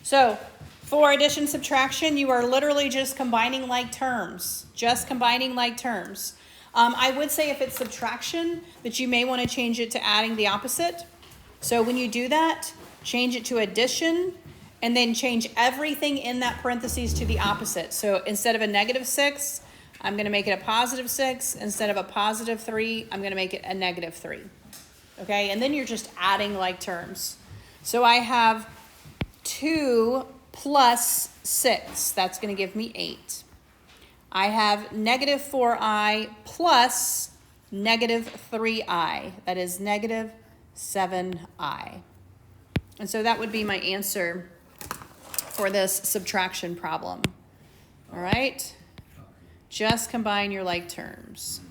So for addition subtraction, you are literally just combining like terms. Just combining like terms. I would say if it's subtraction, that you may want to change it to adding the opposite. So when you do that, change it to addition, and then change everything in that parentheses to the opposite. So instead of a -6, I'm going to make it a +6. Instead of a +3, I'm going to make it a -3. Okay, and then you're just adding like terms. So I have 2 plus 6. That's going to give me 8. I have -4i plus -3i. That is -7i. And so that would be my answer for this subtraction problem. All right? Just combine your like terms.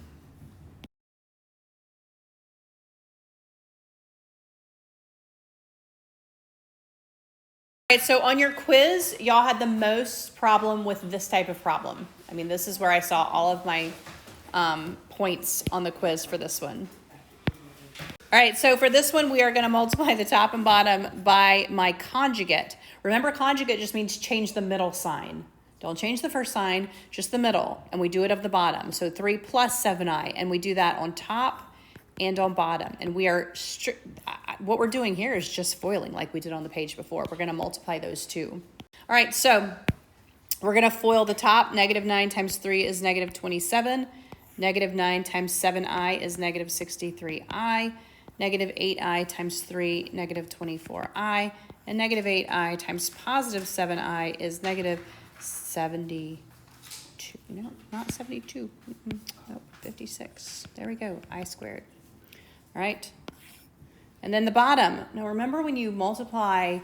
All right, so on your quiz, y'all had the most problem with this type of problem. I mean, this is where I saw all of my points on the quiz for this one. All right, so for this one, we are going to multiply the top and bottom by my conjugate. Remember, conjugate just means change the middle sign. Don't change the first sign, just the middle, and we do it of the bottom. So 3 plus 7i, and we do that on top and on bottom. And we are, what we're doing here is just foiling like we did on the page before. We're going to multiply those two. All right, so we're going to foil the top. -9 times 3 is -27. -9 times 7i is -63i. -8i times 3, -24i. And -8i times +7i is -72. No, not 72. No, 56. There we go, I squared. All right. And then the bottom. Now remember when you multiply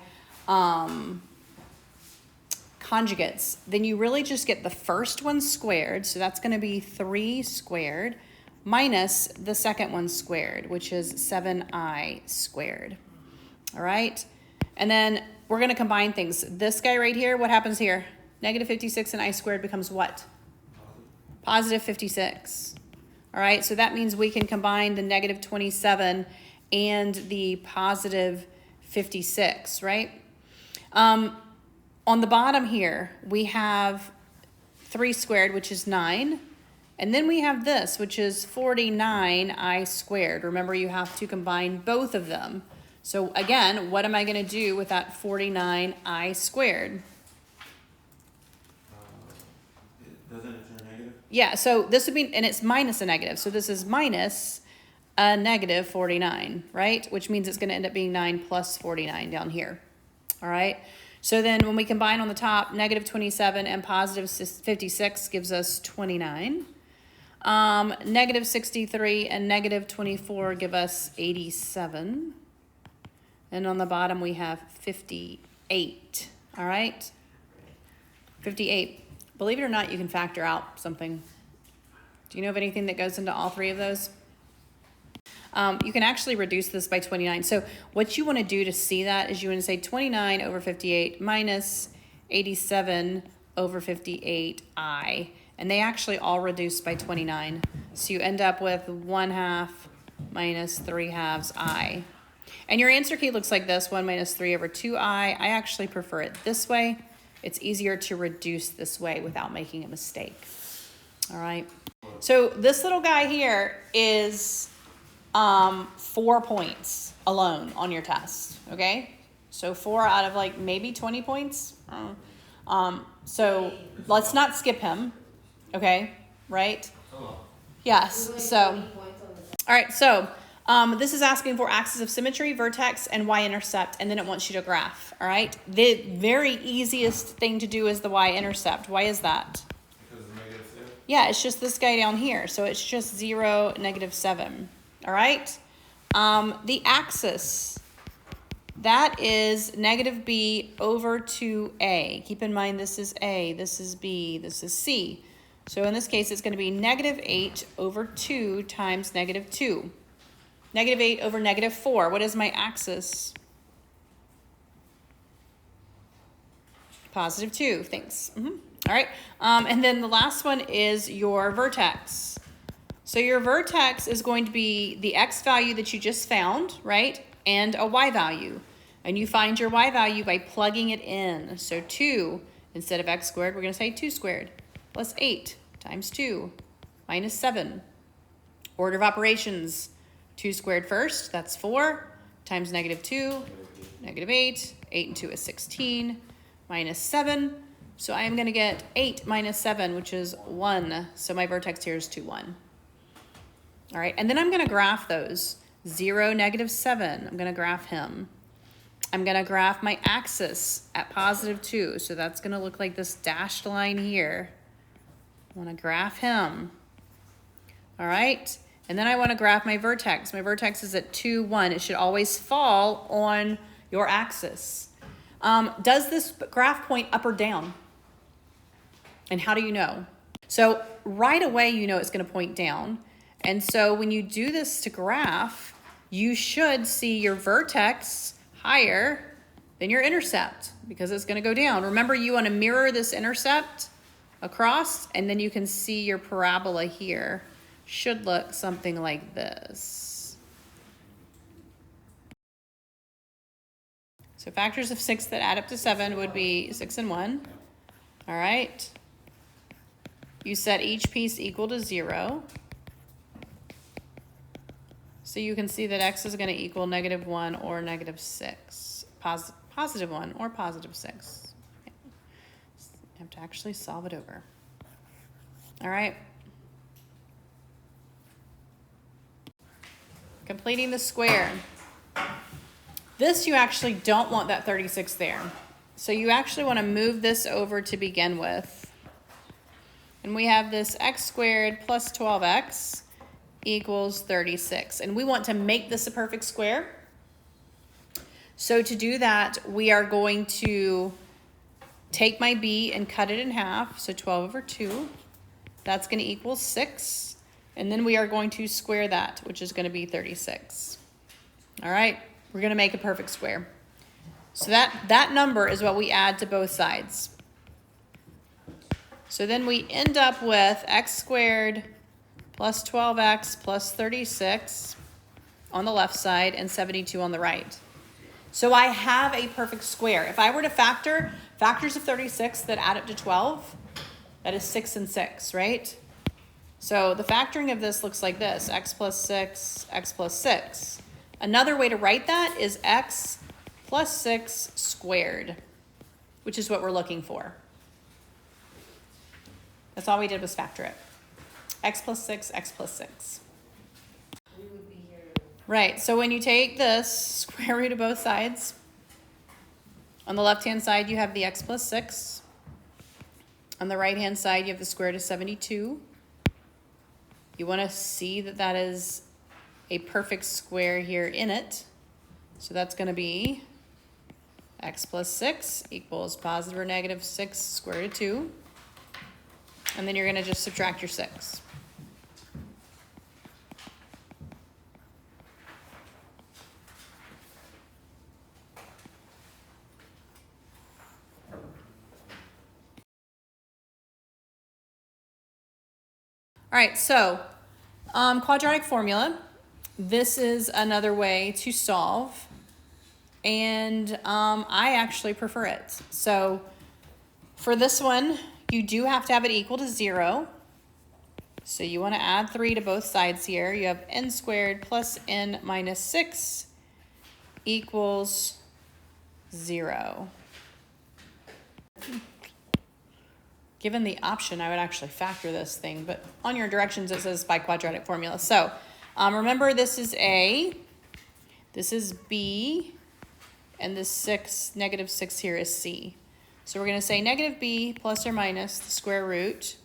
conjugates, then you really just get the first one squared. So that's going to be 3 squared minus the second one squared, which is 7i squared. All right. And then we're going to combine things. This guy right here, what happens here? -56 and I squared becomes what? +56. All right, so that means we can combine the -27 and the +56, right? On the bottom here, we have 3 squared, which is 9. And then we have this, which is 49i squared. Remember, you have to combine both of them. So again, what am I going to do with that 49i squared? Doesn't it turn negative? Yeah, so this would be, and it's minus a negative. So this is minus a -49, right? Which means it's going to end up being 9 plus 49 down here. All right. So then when we combine on the top, -27 and +56 gives us 29. -63 and -24 give us 87. And on the bottom, we have 58. All right. 58. Believe it or not, you can factor out something. Do you know of anything that goes into all three of those? You can actually reduce this by 29. So what you want to do to see that is you want to say 29 over 58 minus 87 over 58i. And they actually all reduce by 29. So you end up with 1/2 minus 3/2 I. And your answer key looks like this, 1 minus 3 over 2i. I actually prefer it this way. It's easier to reduce this way without making a mistake. All right. So this little guy here is 4 points alone on your test. Okay. So 4 out of like maybe 20 points. So let's not skip him. Okay. Right. Yes. So, all right. So this is asking for axis of symmetry, vertex, and Y-intercept, and then it wants you to graph, all right? The very easiest thing to do is the Y-intercept. Why is that? Because of -7? Yeah, it's just this guy down here, so it's just 0, -7, all right? The axis, that is -b over 2a. Keep in mind this is a, this is b, this is c. So in this case, it's going to be -8 over 2 times -2. -8 over -4. What is my axis? +2. Thanks. All right. And then the last one is your vertex. So your vertex is going to be the x value that you just found, right? And a y value. And you find your y value by plugging it in. So 2, instead of x squared, we're going to say 2 squared plus 8 times 2 minus 7. Order of operations, 2 squared first, that's 4, times negative 2, negative 8. 8 and 2 is 16, minus 7. So I am going to get 8 minus 7, which is 1. So my vertex here is 2, 1. All right, and then I'm going to graph those. 0, negative 7, I'm going to graph him. I'm going to graph my axis at positive 2. So that's going to look like this dashed line here. I want to graph him. All right, and then I want to graph my vertex. My vertex is at 2, 1. It should always fall on your axis. Does this graph point up or down? And how do you know? So right away, you know it's going to point down. And so when you do this to graph, you should see your vertex higher than your intercept because it's going to go down. Remember, you want to mirror this intercept across, and then you can see your parabola here. Should look something like this. So factors of 6 that add up to 7 would be 6 and 1. All right. You set each piece equal to 0. So you can see that x is going to equal negative 1 or negative 6. Positive 1 or positive 6. You have to actually solve it over. All right. Completing the square. This, you actually don't want that 36 there. So you actually want to move this over to begin with. And we have this x squared plus 12x equals 36. And we want to make this a perfect square. So to do that, we are going to take my b and cut it in half. So 12 over 2. That's going to equal 6. And then we are going to square that, which is going to be 36. All right, we're going to make a perfect square. So that number is what we add to both sides. So then we end up with x squared plus 12x plus 36 on the left side and 72 on the right. So I have a perfect square. If I were to factor factors of 36 that add up to 12, that is 6 and 6, right? So the factoring of this looks like this, x plus 6, x plus 6. Another way to write that is x plus 6 squared, which is what we're looking for. That's all we did was factor it. X plus 6, x plus 6. We would be here. Right, so when you take this square root of both sides, on the left-hand side you have the x plus 6. On the right-hand side you have the square root of 72. You want to see that that is a perfect square here in it. So that's going to be x plus 6 equals positive or negative 6 square root of 2. And then you're going to just subtract your 6. All right, so quadratic formula. This is another way to solve, and I actually prefer it. So for this one, you do have to have it equal to 0. So you want to add 3 to both sides here. You have n squared plus n minus 6 equals 0. Given the option, I would actually factor this thing, but on your directions it says by quadratic formula. So remember, this is A, this is B, and this 6, negative 6 here is C. So we're going to say negative b plus or minus the square root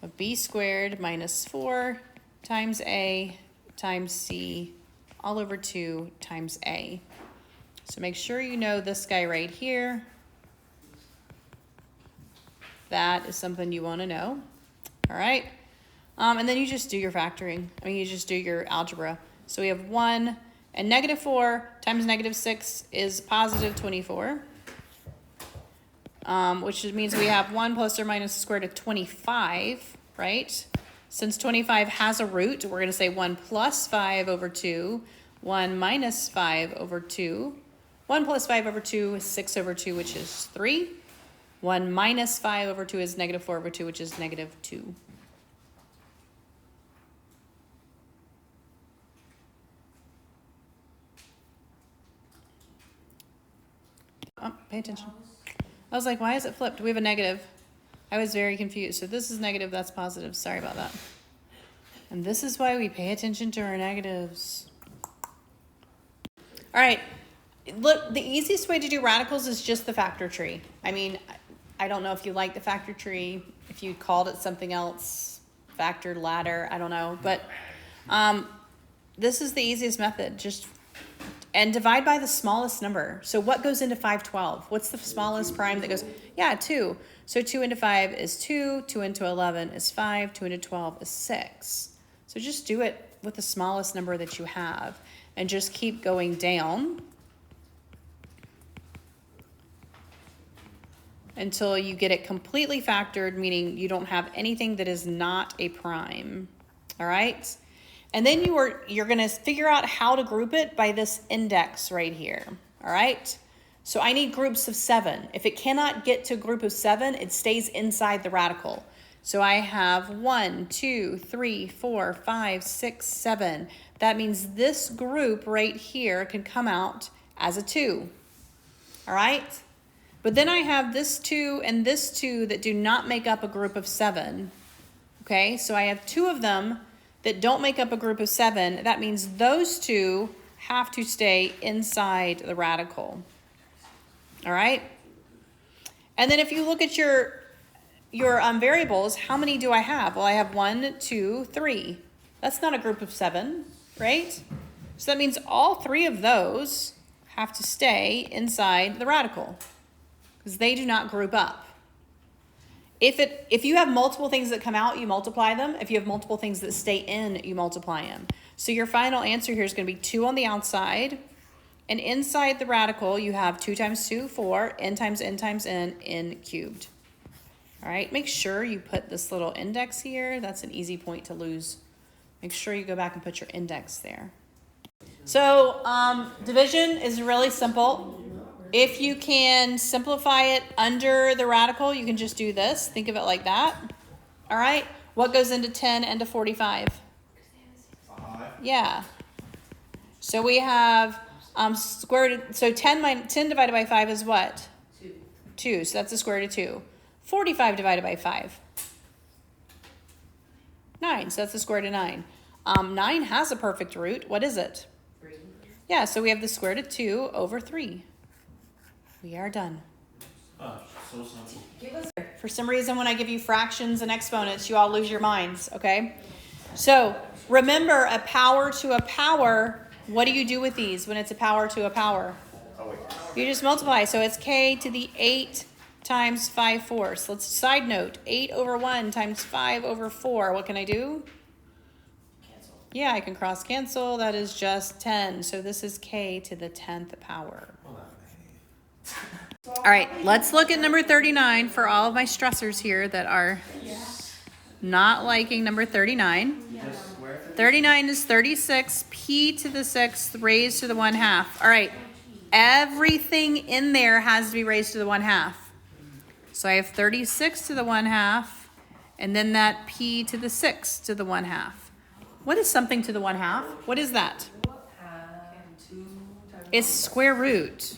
of b squared minus 4 times a times c all over 2 times a. So make sure you know this guy right here. That is something you want to know. All right. And then you just do your factoring. You just do your algebra. So we have 1 and negative 4 times negative 6 is positive 24. Which means we have 1 plus or minus the square root of 25, right? Since 25 has a root, we're going to say 1 plus 5 over 2, 1 minus 5 over 2, 1 plus 5 over 2 is 6 over 2, which is 3. 1 minus 5 over 2 is negative 4 over 2, which is negative 2. Oh, pay attention. I was like, why is it flipped? We have a negative. I was very confused. So this is negative, that's positive. Sorry about that. And this is why we pay attention to our negatives. All right. Look, the easiest way to do radicals is just the factor tree. I mean, I don't know if you like the factor tree, if you called it something else, factored ladder, I don't know. But this is the easiest method. And divide by the smallest number. So what goes into 512? What's the smallest prime that goes? Yeah, 2. So 2 into 5 is 2. 2 into 11 is 5. 2 into 12 is 6. So just do it with the smallest number that you have. And just keep going down until you get it completely factored, meaning you don't have anything that is not a prime. All right? And then you're going to figure out how to group it by this index right here. All right? So I need groups of 7. If it cannot get to a group of 7, it stays inside the radical. So I have 1, 2, 3, 4, 5, 6, 7. That means this group right here can come out as a 2. All right? But then I have this 2 and this 2 that do not make up a group of 7. Okay? So I have 2 of them that don't make up a group of 7. That means those 2 have to stay inside the radical. All right? And then if you look at your variables, how many do I have? Well, I have 1, 2, 3. That's not a group of 7, right? So that means all 3 of those have to stay inside the radical because they do not group up. If you have multiple things that come out, you multiply them. If you have multiple things that stay in, you multiply them. So your final answer here is going to be 2 on the outside. And inside the radical, you have 2 times 2, 4, n times n cubed. All right, make sure you put this little index here. That's an easy point to lose. Make sure you go back and put your index there. So division is really simple. If you can simplify it under the radical, you can just do this. Think of it like that. All right. What goes into 10 and to 45? 5. Yeah. So we have square root. So 10 divided by 5 is what? 2. 2. So that's the square root of 2. 45 divided by 5. 9. So that's the square root of 9. 9 has a perfect root. What is it? 3. Yeah. So we have the square root of 2 over 3. We are done. Oh, so simple. Give us For some reason, when I give you fractions and exponents, you all lose your minds, okay? So remember, a power to a power, what do you do with these when it's a power to a power? You just multiply. So it's k to the 8 times 5/4. Let's side note, 8 over 1 times 5 over 4. What can I do? cancel. Yeah, I can cross cancel. That is just 10. So this is k to the 10th power. All right, let's look at number 39 for all of my stressors here that are not liking number 39. 39 is 36, p to the 6th raised to the 1/2. All right, everything in there has to be raised to the 1/2. So I have 36 to the 1/2, and then that p to the 6th to the 1/2. What is something to the 1/2? What is that? It's square root.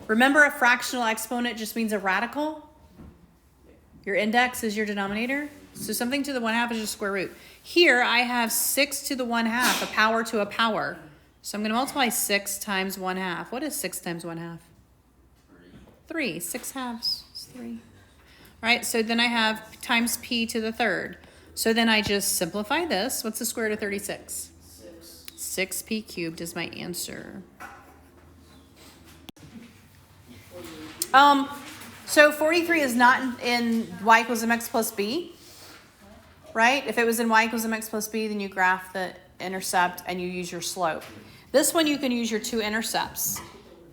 Remember, a fractional exponent just means a radical. Your index is your denominator. So something to the 1/2 is just square root. Here I have 6 to the 1/2, a power to a power. So I'm going to multiply 6 times 1/2. What is 6 times 1/2? 3. 6 halves is 3. All right, so then I have times p to the 3rd. So then I just simplify this. What's the square root of 36? 6p cubed is my answer. So 43 is not in y equals mx plus b, right? If it was in y equals mx plus b, then you graph the intercept and you use your slope. This one you can use your 2 intercepts.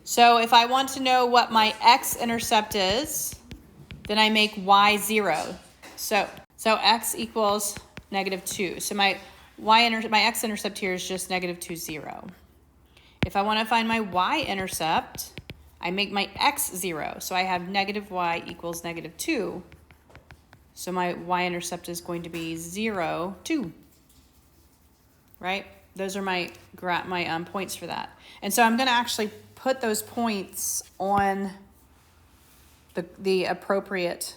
So if I want to know what my x-intercept is, then I make y 0. So x equals -2. So my x-intercept here is just -2, 0. If I want to find my y-intercept, I make my x 0. So I have negative y equals negative 2. So my y-intercept is going to be 0, 2. Right? Those are my points for that. And so I'm going to actually put those points on the appropriate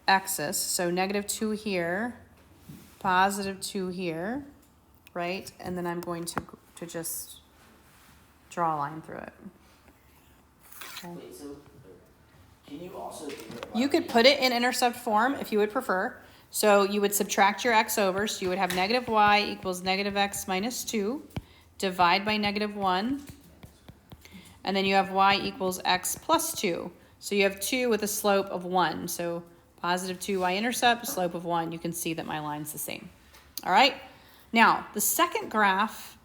axis. So negative 2 here, positive 2 here, right? And then I'm going to just draw a line through it. Okay. Wait, so can you also do it You could put it in intercept form if you would prefer. So you would subtract your x over. So you would have negative y equals negative x minus 2. Divide by negative 1. And then you have y equals x plus 2. So you have 2 with a slope of 1. So positive 2 y-intercept, slope of 1. You can see that my line's the same. All right? Now, the second graph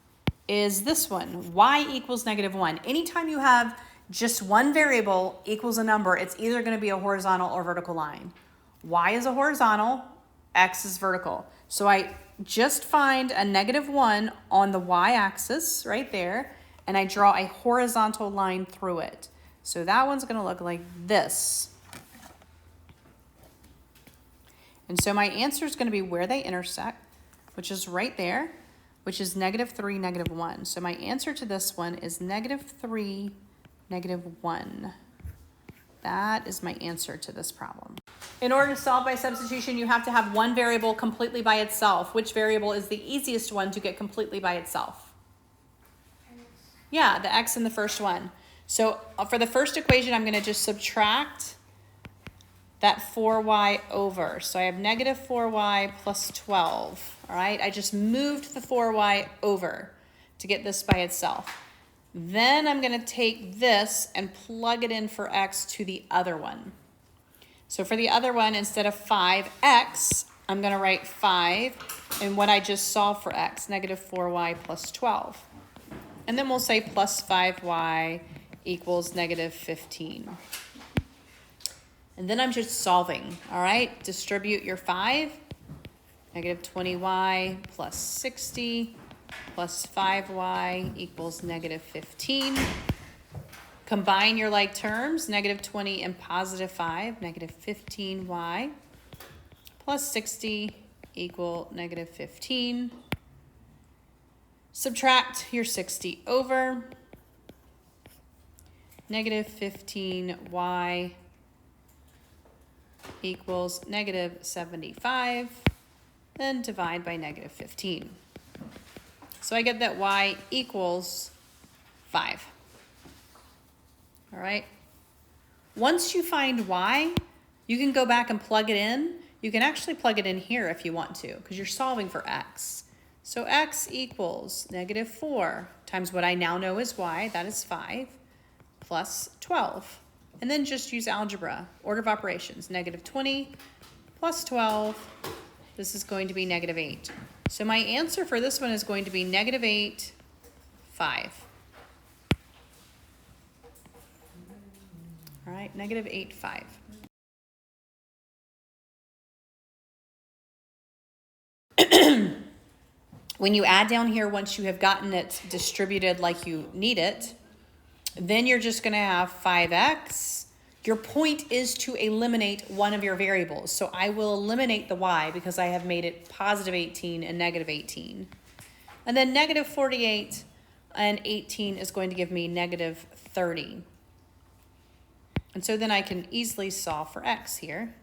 is this one, y equals negative 1. Anytime you have just one variable equals a number, it's either going to be a horizontal or vertical line. Y is a horizontal, x is vertical. So I just find a negative 1 on the y-axis right there, and I draw a horizontal line through it. So that one's going to look like this. And so my answer is going to be where they intersect, which is right there, which is negative 3, negative 1. So my answer to this one is negative 3, negative 1. That is my answer to this problem. In order to solve by substitution, you have to have one variable completely by itself. Which variable is the easiest one to get completely by itself? Yeah, the x in the first one. So for the first equation, I'm going to just subtract that 4y over. So I have negative 4y plus 12. All right, I just moved the 4y over to get this by itself. Then I'm going to take this and plug it in for x to the other one. So for the other one, instead of 5x, I'm going to write 5 in what I just solved for x, negative 4y plus 12. And then we'll say plus 5y equals negative 15. And then I'm just solving, all right? Distribute your 5, negative 20y plus 60 plus 5y equals negative 15. Combine your like terms, negative 20 and positive 5, negative 15y plus 60 equal negative 15. Subtract your 60 over. Negative 15y equals negative 75. Then divide by negative 15. So I get that y equals 5. All right. Once you find y, you can go back and plug it in. You can actually plug it in here if you want to, because you're solving for x. So x equals negative 4 times what I now know is y, that is 5, plus 12. And then just use algebra, order of operations, negative 20 plus 12. This is going to be negative 8. So my answer for this one is going to be negative 8, 5. All right, negative 8, 5. When you add down here, once you have gotten it distributed like you need it, then you're just going to have 5x. Your point is to eliminate one of your variables. So I will eliminate the y because I have made it positive 18 and negative 18. And then negative 48 and 18 is going to give me negative 30. And so then I can easily solve for x here.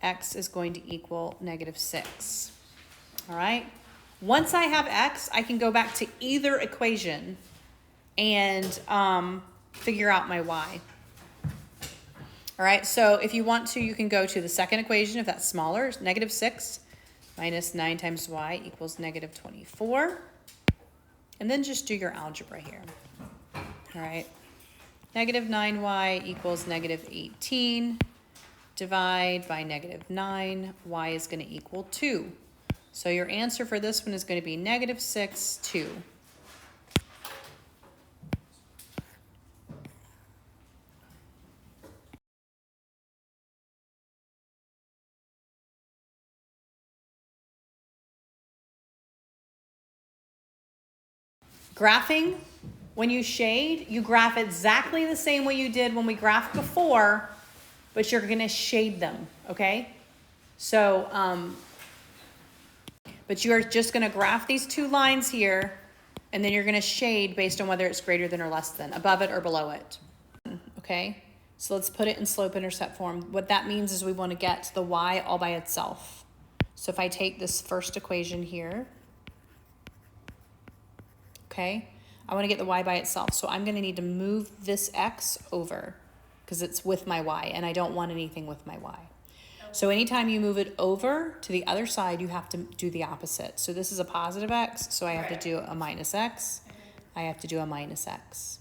X is going to equal negative 6. All right. Once I have x, I can go back to either equation and figure out my y. All right, so if you want to, you can go to the second equation if that's smaller. Negative 6 minus 9 times y equals negative 24. And then just do your algebra here. All right, negative 9y equals negative 18. Divide by negative 9, y is going to equal 2. So your answer for this one is going to be negative 6, 2. Graphing when you shade, you graph exactly the same way you did when we graphed before, but you're gonna shade them, okay? So, but you are just gonna graph these two lines here, and then you're gonna shade based on whether it's greater than or less than, above it or below it, okay? So let's put it in slope-intercept form. What that means is we wanna get the y all by itself. So if I take this first equation here, okay, I wanna get the y by itself. So I'm gonna need to move this x over because it's with my y, and I don't want anything with my y. So anytime you move it over to the other side, you have to do the opposite. So this is a positive x, so I have to do a minus x. I have to do a minus x.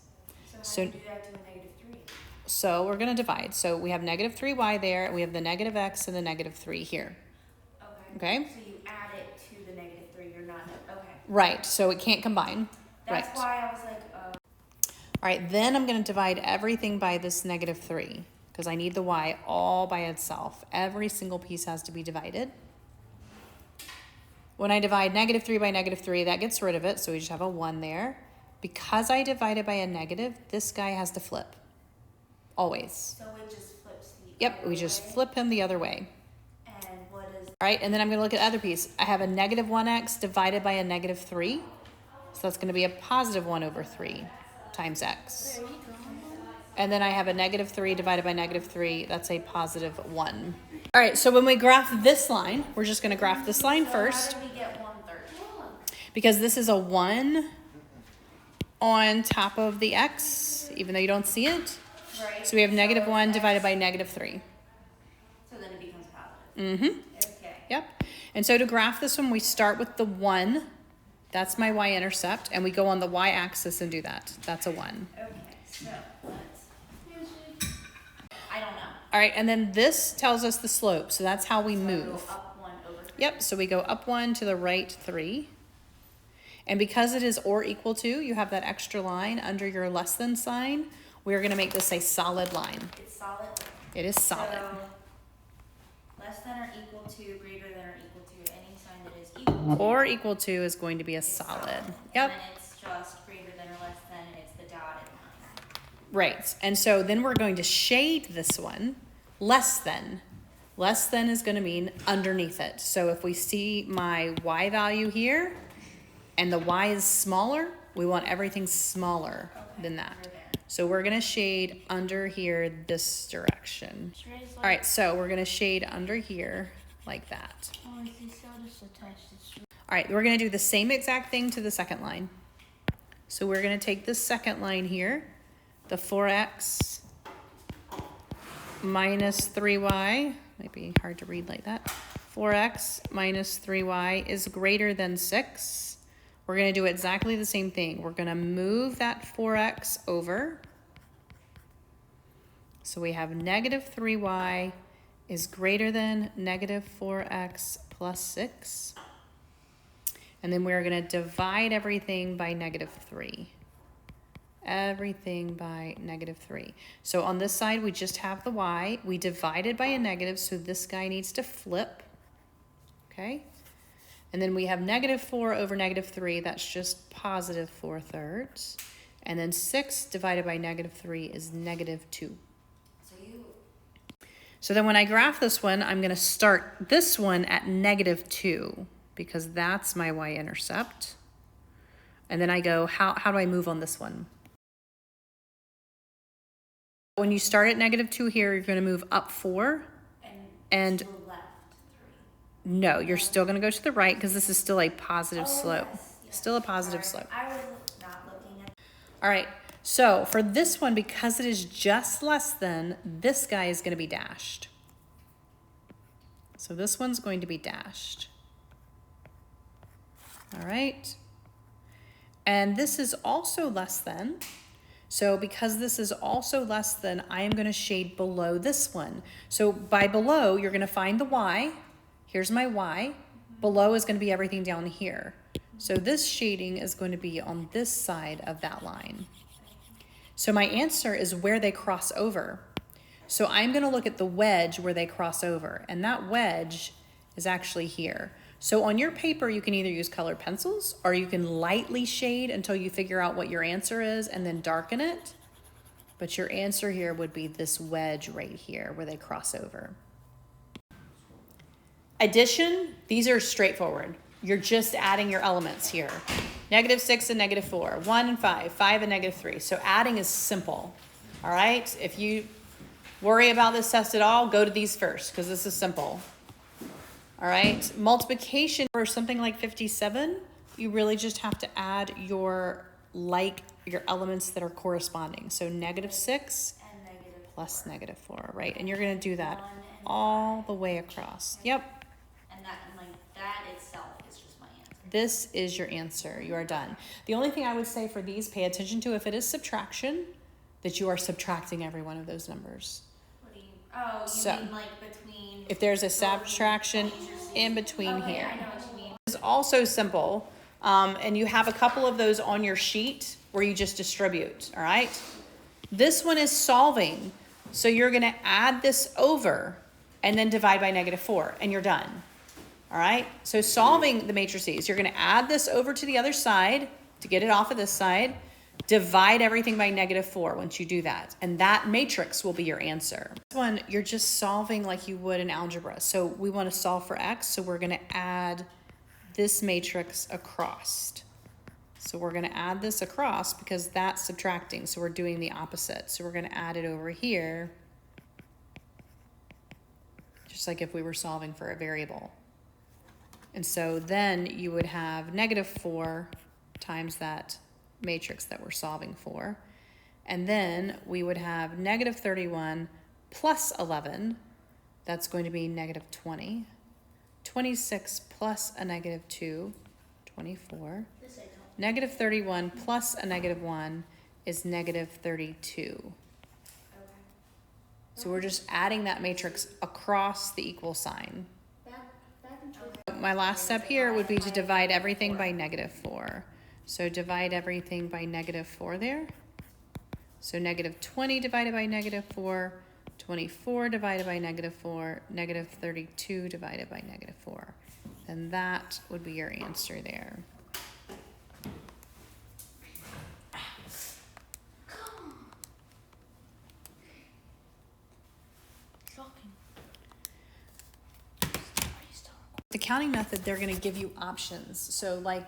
So how do you do that to a -3? So we're gonna divide. So we have -3y there, and we have the negative x and the -3 here. Okay. So you add it to the -3, you're not, okay. Right, so it can't combine. That's Right. why I was like, All right, then I'm gonna divide everything by this -3 because I need the y all by itself. Every single piece has to be divided. When I divide -3 by -3, that gets rid of it, so we just have a 1 there. Because I divided by a negative, this guy has to flip. Always. so it just flips the Yep, other we just way. flip him the other way. And what is, All right, and then I'm gonna look at the other piece. I have a -1x divided by a -3. So that's gonna be a +1/3 times x. And then I have a -3 divided by -3, that's a +1. All right, so when we graph this line, we're just gonna graph this line so first how do we get 1/3? because this is a 1 on top of the x, even though you don't see it. Right. So we have -1 it's divided x, by -3. So then it becomes positive. Mm-hmm. Okay. Yep. And so to graph this one, we start with the 1. That's my y-intercept, and we go on the y-axis and do that. That's a 1. Okay, so let's, I don't know. All right, and then this tells us the slope, so that's how we So I go move. up 1 over 3. Yep, so we go up 1 to the right 3. And because it is or equal to, you have that extra line under your less than sign. We're going to make this a solid line. It's solid. It is solid. So less than or equal to, greater than or equal to, any sign that is equal to. Or equal to is going to be a is solid. And Yep, then it's just greater than or less than, it's the dotted line. right. And so then we're going to shade this one less than. Less than is going to mean underneath it. So if we see my y value here and the y is smaller, we want everything smaller than that. We're there. So we're gonna shade under here this direction. All right, so we're gonna shade under here like that. Oh, is this so just attached to? All right, we're gonna do the same exact thing to the second line. So we're gonna take this second line here, the 4x minus 3y, might be hard to read like that. 4x minus 3y is greater than 6. We're gonna do exactly the same thing. We're gonna move that 4x over. So we have -3y is greater than -4x plus 6. And then we're gonna divide everything by -3. Everything by -3. So on this side, we just have the y. We divided by a negative, so this guy needs to flip, okay? And then we have -4 over -3, that's just +4/3. And then 6 divided by -3 is -2. So then when I graph this one, I'm gonna start this one at -2 because that's my y-intercept. And then I go, how do I move on this one? When you start at -2 here, you're gonna move up 4. And to the left 3. no, you're still gonna go to the right because this is still a positive slope. Yes. Still a positive Sorry, slope. I was not looking at. All right, so for this one, because it is just less than, this guy is gonna be dashed. So this one's going to be dashed. All right. And this is also less than. So because this is also less than, I am gonna shade below this one. So by below, you're gonna find the y. Here's my y. Below is gonna be everything down here. So this shading is going to be on this side of that line. So my answer is where they cross over. So I'm gonna look at the wedge where they cross over, and that wedge is actually here. So on your paper, you can either use colored pencils or you can lightly shade until you figure out what your answer is and then darken it. But your answer here would be this wedge right here where they cross over. Addition, these are straightforward. You're just adding your elements here. -6 and -4, 1 and 5, 5 and -3. So adding is simple, all right? If you worry about this test at all, go to these first because this is simple. All right, multiplication for something like 57, you really just have to add your elements that are corresponding. So -6 And plus -4, right? And you're gonna do that all the way across. Yep, And that itself is just my answer. this is your answer. You are done. The only thing I would say for these, pay attention to if it is subtraction, that you are subtracting every one of those numbers. What do you, oh, you So, mean like between? If there's a subtraction in between Okay, here. I know what you mean. It's also simple, and you have a couple of those on your sheet where you just distribute, all right? This one is solving, so you're gonna add this over and then divide by -4, and you're done, all right? So solving the matrices, you're gonna add this over to the other side to get it off of this side, divide everything by -4 once you do that, and that matrix will be your answer. This one, you're just solving like you would in algebra. So we want to solve for x, so we're going to add this matrix across. So we're going to add this across because that's subtracting, so we're doing the opposite. So we're going to add it over here, just like if we were solving for a variable. And so then you would have -4 times that matrix that we're solving for. And then we would have -31 plus 11. That's going to be -20. 26 plus a -2, 24. -31 plus a -1 is -32. So we're just adding that matrix across the equal sign. My last step here would be to divide everything by -4. So divide everything by -4 there. So -20 divided by -4, 24 divided by -4, -32 divided by -4. And that would be your answer there. The counting method, they're going to give you options. So like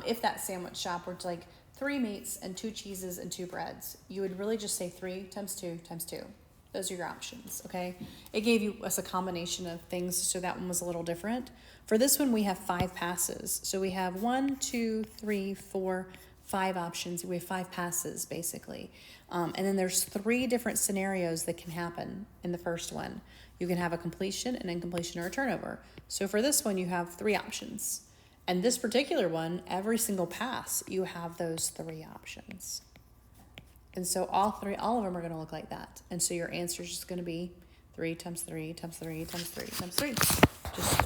if that sandwich shop were like 3 meats and 2 cheeses and 2 breads, you would really just say 3 times 2 times 2. Those are your options, okay? It gave us a combination of things, so that one was a little different. For this one, we have 5 passes. So we have 1, 2, 3, 4, 5 options. We have 5 passes, basically. And then there's 3 different scenarios that can happen in the first one. You can have a completion, an incompletion, or a turnover. So for this one, you have 3 options. And this particular one, every single pass, you have those 3 options. And so all of them are going to look like that. And so your answer is just going to be 3 times 3 times 3 times 3 times 3. Just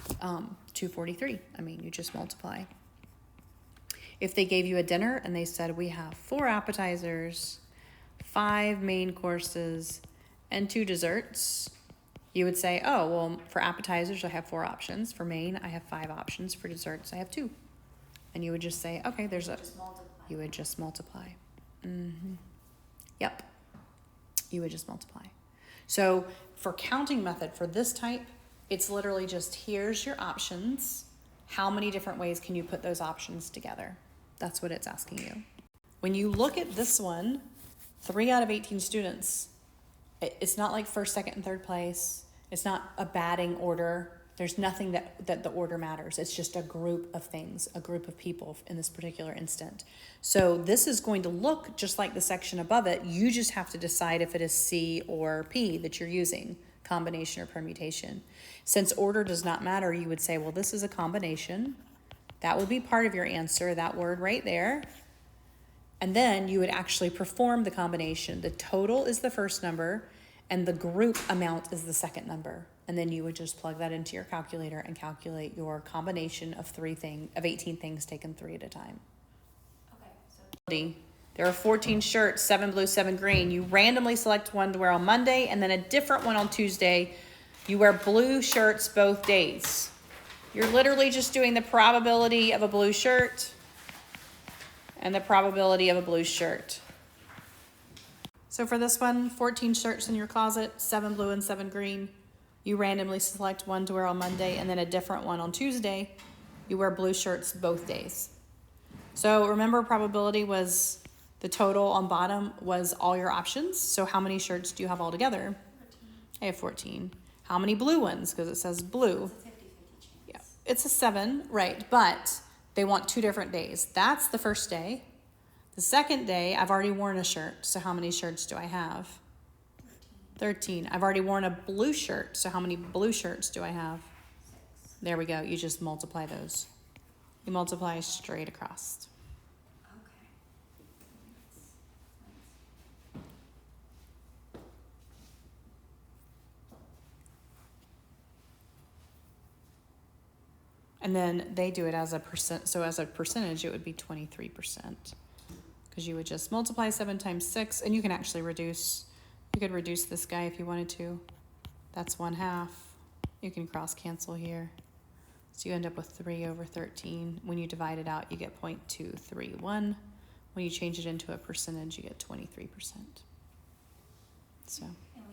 243. I mean, you just multiply. If they gave you a dinner and they said we have 4 appetizers, 5 main courses, and 2 desserts, you would say, oh, well, for appetizers, I have 4 options. For main, I have 5 options. For desserts, I have 2. And you would just say, okay, you would just multiply. Mm-hmm. Yep. You would just multiply. So for counting method, for this type, it's literally just here's your options. How many different ways can you put those options together? That's what it's asking you. When you look at this one, 3 out of 18 students, it's not like first, second, and third place. It's not a batting order. There's nothing that the order matters. It's just a group of things, a group of people in this particular instant. So this is going to look just like the section above it. You just have to decide if it is C or P that you're using, combination or permutation. Since order does not matter, you would say, well, this is a combination. That would be part of your answer, that word right there. And then you would actually perform the combination. The total is the first number, and the group amount is the second number. And then you would just plug that into your calculator and calculate your combination of 18 things taken 3 at a time. Okay. So there are 14 shirts, 7 blue, 7 green. You randomly select one to wear on Monday and then a different one on Tuesday. You wear blue shirts both days. You're literally just doing the probability of a blue shirt and the probability of a blue shirt. So for this one, 14 shirts in your closet, 7 blue and 7 green. You randomly select one to wear on Monday and then a different one on Tuesday. You wear blue shirts both days. So remember, probability was the total on bottom was all your options. So how many shirts do you have all together? 14. I have 14. How many blue ones? Because it says blue. It's a 50-50 chance. Yeah, it's a 7, right, but they want 2 different days. That's the first day. The second day, I've already worn a shirt, so how many shirts do I have? 13. I've already worn a blue shirt, so how many blue shirts do I have? 6. There we go. You just multiply those. You multiply straight across. Okay. And then they do it as a percent. So as a percentage, it would be 23%. Because you would just multiply 7 times 6, and you can actually reduce. You could reduce this guy if you wanted to. That's 1/2. You can cross cancel here. So you end up with 3 over 13. When you divide it out, you get 0.231. When you change it into a percentage, you get 23%. So. And